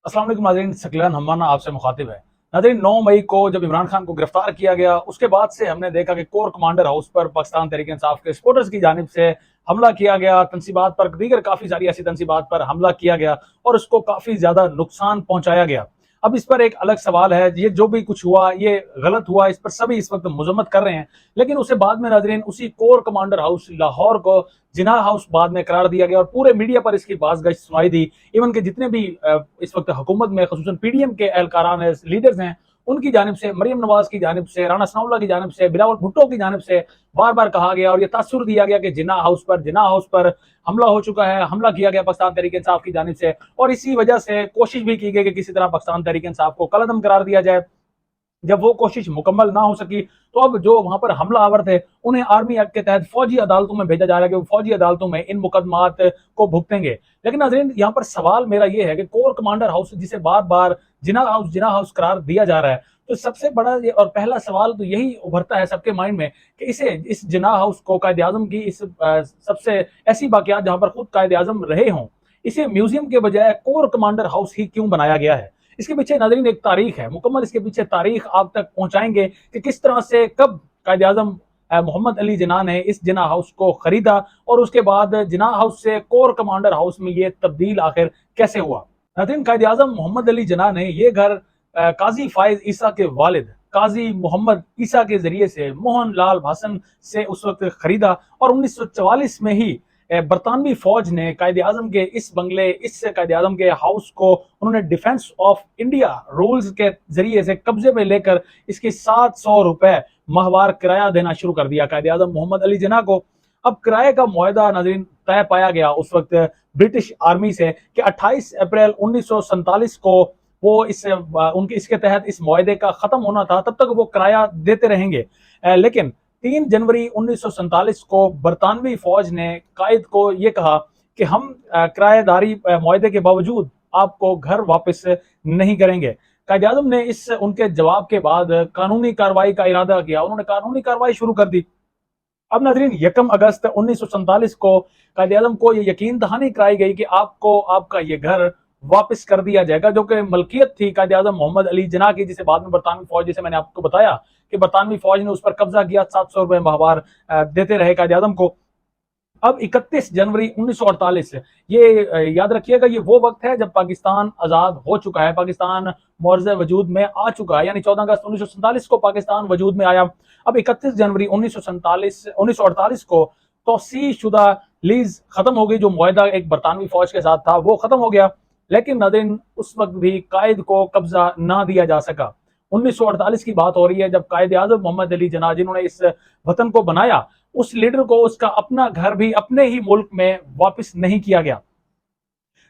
अस्सलाम वालेकुम नाज़रीन, सकलान हमाना आपसे मुखातिब है। नाज़रीन, 9 मई को जब इमरान खान को गिरफ्तार किया गया, उसके बाद से हमने देखा कि कोर कमांडर हाउस पर पाकिस्तान तहरीक-ए-इंसाफ के सपोर्टर्स की जानिब से हमला किया गया, तनसीबात पर, दीगर काफ़ी सारी ऐसी तनसीबात पर हमला किया गया और उसको काफ़ी ज़्यादा नुकसान पहुंचाया गया। अब इस पर एक अलग सवाल है, ये जो भी कुछ हुआ, ये गलत हुआ, इस पर सभी इस वक्त मजम्मत कर रहे हैं। लेकिन उससे बाद में नाज़रीन उसी कोर कमांडर हाउस लाहौर को जिनाह हाउस बाद में करार दिया गया और पूरे मीडिया पर इसकी बाज़गश्त सुनाई दी। इवन के जितने भी इस वक्त हुकूमत में खसूसन पीडीएम के एहलकारान है, लीडर्स हैं, उनकी जानिब से, मरियम नवाज की जानिब से, राना सनाउल्लाह की जानिब से, बिलावल भुट्टो की जानिब से बार बार कहा गया और यह तासुर दिया गया कि जिन्ना हाउस पर हमला हो चुका है, हमला किया गया पाकिस्तान तहरीक इंसाफ की जानिब से। और इसी वजह से कोशिश भी की गई कि किसी तरह पाकिस्तान तहरीक इंसाफ को कलअदम करार दिया जाए। जब वो कोशिश मुकम्मल ना हो सकी, तो अब जो वहां पर हमलावर थे, उन्हें आर्मी एक्ट के तहत फौजी अदालतों में भेजा जा रहा है कि वो फौजी अदालतों में इन मुकदमात को भुगतेंगे। लेकिन नाज़रीन, यहाँ पर सवाल मेरा ये है कि कोर कमांडर हाउस जिसे बार बार जिना हाउस करार दिया जा रहा है, तो सबसे बड़ा और पहला सवाल तो यही उभरता है सबके माइंड में कि इस जिना हाउस को कायद आजम की इस सबसे ऐसी वाकयात जहां पर खुद कायद आजम रहे हों, इसे म्यूजियम के बजाय कोर कमांडर हाउस ही क्यों बनाया गया है? इसके पीछे नाज़रीन एक तारीख है मुकम्मल, इसके पीछे तारीख आप तक पहुंचाएंगे कि किस तरह से कब कायद आजम मोहम्मद अली जिन्ना ने इस जिन्ना हाउस को खरीदा और उसके बाद जिन्ना हाउस से कोर कमांडर हाउस में ये तब्दील आखिर कैसे हुआ। नाज़रीन, कायद आजम मोहम्मद अली जिन्ना ने यह घर काजी फायज ईसा के वालिद काजी मोहम्मद ईसा के जरिए से मोहन लाल भासन से उस वक्त खरीदा और 1944 में ही बरतानवी फौज ने कायद आजम के इस बंगले, इस कायद आजम के हाउस को उन्होंने डिफेंस ऑफ इंडिया रूल्स के जरिए से कब्जे में लेकर इसकी 700 रुपए माहवार किराया देना शुरू कर दिया कायद आजम मोहम्मद अली जिन्ना को। अब किराए का मुआहदा नाज़रीन तय पाया गया उस वक्त ब्रिटिश आर्मी से कि 28 अप्रैल 1947 को वो उनके इसके तहत इस मुआहदे का खत्म होना था, तब तक वो किराया देते रहेंगे। लेकिन 3 जनवरी 1947 को बरतानवी फौज ने कायद को ये कहा कि हम किराएदारी मुआहदे के बावजूद आपको घर वापस नहीं करेंगे। कायद आजम ने इस उनके जवाब के बाद कानूनी कार्रवाई का इरादा किया, उन्होंने कानूनी कार्रवाई शुरू कर दी। अब नाजरीन 1 अगस्त 1947 को कायद आजम को ये यकीन दहानी कराई गई कि आपको आपका ये घर वापस कर दिया जाएगा, जो कि मलकियत थी कायद आजम मोहम्मद अली जिन्ना की, जिसे बाद में बरतानवी फौज, जैसे मैंने आपको बताया कि बरतानवी फौज ने उस पर कब्जा किया, 700 रुपए माहवार देते रहे कायद आजम को। अब 31 जनवरी 1948, ये याद रखिएगा, ये वो वक्त है जब पाकिस्तान आज़ाद हो चुका है, पाकिस्तान मुआवजे वजूद में आ चुका है, यानी 14 अगस्त 1947 को पाकिस्तान वजूद में आया। अब 31 जनवरी 1948 को तोसी शुदा लीज खत्म हो गई, जो मुआहदा एक बरतानवी फौज के साथ था वो खत्म हो गया। लेकिन नाज़रीन, उस वक्त भी कायद को कब्जा ना दिया जा सका। 1948 की बात हो रही है जब कायद आजम मोहम्मद अली जिन्ना, जिन्होंने इस वतन को बनाया, उस लीडर को उसका अपना घर भी अपने ही मुल्क में वापस नहीं किया गया।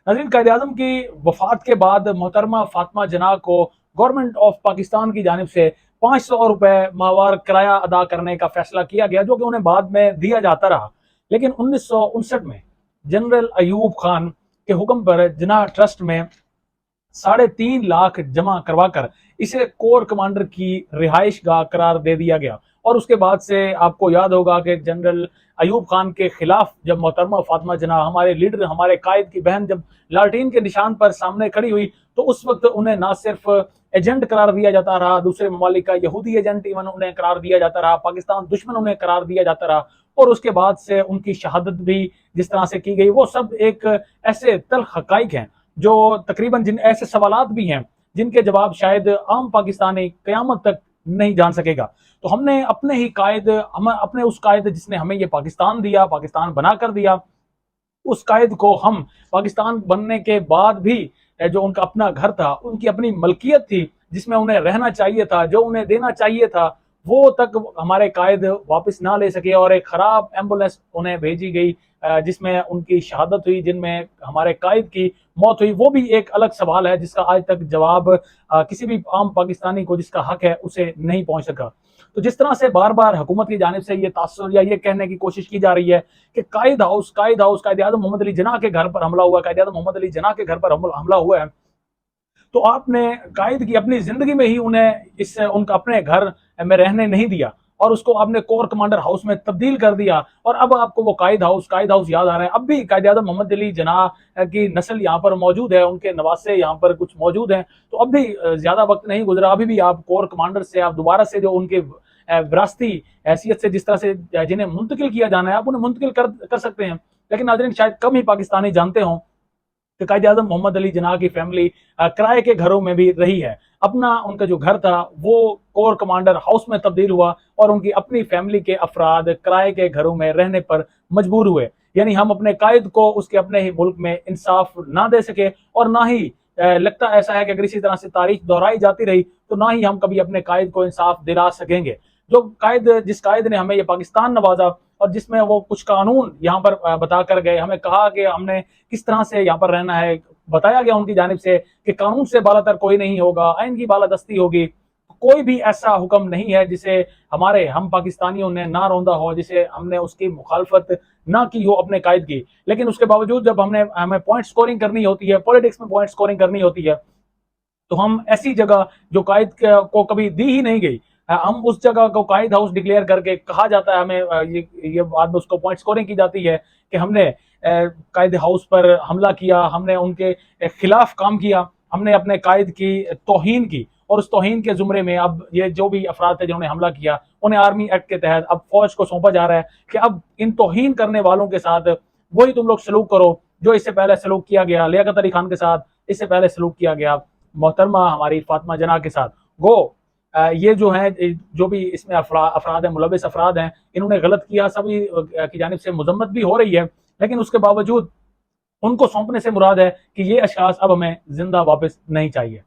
नाज़रीन, कायद आजम की वफात के बाद मोहतरमा फातिमा जिन्ना को गवर्नमेंट ऑफ पाकिस्तान की जानिब से 500 रुपए माहवार किराया अदा करने का फैसला किया गया, जो कि उन्हें बाद में दिया जाता रहा। लेकिन 1959 में जनरल अयूब खान के हुक्म पर जिन्ना ट्रस्ट में 3.5 लाख जमा करवाकर इसे कोर कमांडर की रिहाइश गाह करार दे दिया गया। और उसके बाद से आपको याद होगा कि जनरल अयूब खान के खिलाफ जब मोहतरमा फातिमा जिन्ना, हमारे लीडर, हमारे कायद की बहन, जब लालटीन के निशान पर सामने खड़ी हुई, तो उस वक्त उन्हें ना सिर्फ एजेंट करार दिया जाता रहा, दूसरे ममालिक का यहूदी एजेंट इवन उन्हें करार दिया जाता रहा, पाकिस्तान दुश्मन उन्हें करार दिया जाता रहा। और उसके बाद से उनकी शहादत भी जिस तरह से की गई, वो सब एक ऐसे तल्ख हकाइक हैं, जो तकरीबन जिन ऐसे सवालात भी हैं जिनके जवाब शायद आम पाकिस्तानी कयामत तक नहीं जान सकेगा। तो हमने अपने ही कायद, हम अपने उस कायद जिसने हमें ये पाकिस्तान दिया, पाकिस्तान बना कर दिया, उस कायद को हम पाकिस्तान बनने के बाद भी जो उनका अपना घर था, उनकी अपनी मलकियत थी, जिसमें उन्हें रहना चाहिए था, जो उन्हें देना चाहिए था, वो तक हमारे कायद वापस ना ले सके और एक खराब एम्बुलेंस उन्हें भेजी गई जिसमें उनकी शहादत हुई, जिनमें हमारे कायद की मौत हुई। वो भी एक अलग सवाल है जिसका आज तक जवाब किसी भी आम पाकिस्तानी को जिसका हक है उसे नहीं पहुंच सका। तो जिस तरह से बार बार हुकूमत की जानिब से ये तासुर या ये कहने की कोशिश की जा रही है कि कायद कायद आजम मोहम्मद अली जिन्ना के घर पर हमला हुआ, कायद आजम मोहम्मद अली जिन्ना के घर पर हमला हुआ है, तो आपने कायद की अपनी जिंदगी में ही उन्हें इस उनका अपने घर में रहने नहीं दिया और उसको आपने कोर कमांडर हाउस में तब्दील कर दिया, और अब आपको वो कायद हाउस याद आ रहा है। अब भी कायद आज़म मोहम्मद अली जिन्नाह की नस्ल यहाँ पर मौजूद है, उनके नवासे यहाँ पर कुछ मौजूद हैं। तो अब भी ज्यादा वक्त नहीं गुजरा, अभी भी आप कोर कमांडर से आप दोबारा से जो उनके विरासती हैसियत से जिस तरह से जिन्हें मुंतकिल किया जाना है, आप उन्हें मुंतकिल कर सकते हैं। लेकिन नाज़रीन, शायद कम ही पाकिस्तानी जानते हों कि कायद आज़म मोहम्मद अली जिन्नाह की फैमिली किराए के घरों में भी रही है। अपना उनका जो घर था वो कोर कमांडर हाउस में तब्दील हुआ, और उनकी अपनी फैमिली के अफराद किराए के घरों में रहने पर मजबूर हुए। यानी हम अपने कायद को उसके अपने ही मुल्क में इंसाफ ना दे सके, और ना ही लगता ऐसा है कि अगर इसी तरह से तारीख दोहराई जाती रही तो ना ही हम कभी अपने कायद को इंसाफ दिला सकेंगे। जिस कायद ने हमें ये पाकिस्तान नवाजा, और जिसमें वो कुछ कानून यहाँ पर बता कर गए, हमें कहा कि हमने किस तरह से यहाँ पर रहना है, बताया गया उनकी जानिब से कि कानून से बालातर कोई नहीं होगा, आइन की बालादस्ती होगी। कोई भी ऐसा हुक्म नहीं है जिसे हमारे हम पाकिस्तानियों ने ना रौंदा हो, जिसे हमने उसकी मुखालफत ना की हो अपने कायद की। लेकिन उसके बावजूद जब हमें पॉइंट स्कोरिंग करनी होती है, पॉलिटिक्स में पॉइंट स्कोरिंग करनी होती है, तो हम ऐसी जगह जो कायद को कभी दी ही नहीं गई, हम उस जगह को कायद हाउस डिक्लेयर करके कहा जाता है हमें, ये बाद में उसको पॉइंट स्कोरिंग की जाती है कि हमने कायद हाउस पर हमला किया, हमने उनके खिलाफ काम किया, हमने अपने कायद की तौहीन की। और उस तौहीन के जुमरे में अब ये जो भी अफराद थे जिन्होंने हमला किया, उन्हें आर्मी एक्ट के तहत अब फौज को सौंपा जा रहा है कि अब इन तौहीन करने वालों के साथ वही तुम लोग सलूक करो जो इससे पहले सलूक किया गया लियाकत अली खान के साथ, इससे पहले सलूक किया गया मोहतरमा हमारी फातिमा जना के साथ। गो ये जो है, जो भी इसमें अफराद हैं, मुलविस अफराद हैं, इन्होंने गलत किया, सभी की जानिब से मजम्मत भी हो रही है। लेकिन उसके बावजूद उनको सौंपने से मुराद है कि ये अशखास अब हमें जिंदा वापस नहीं चाहिए।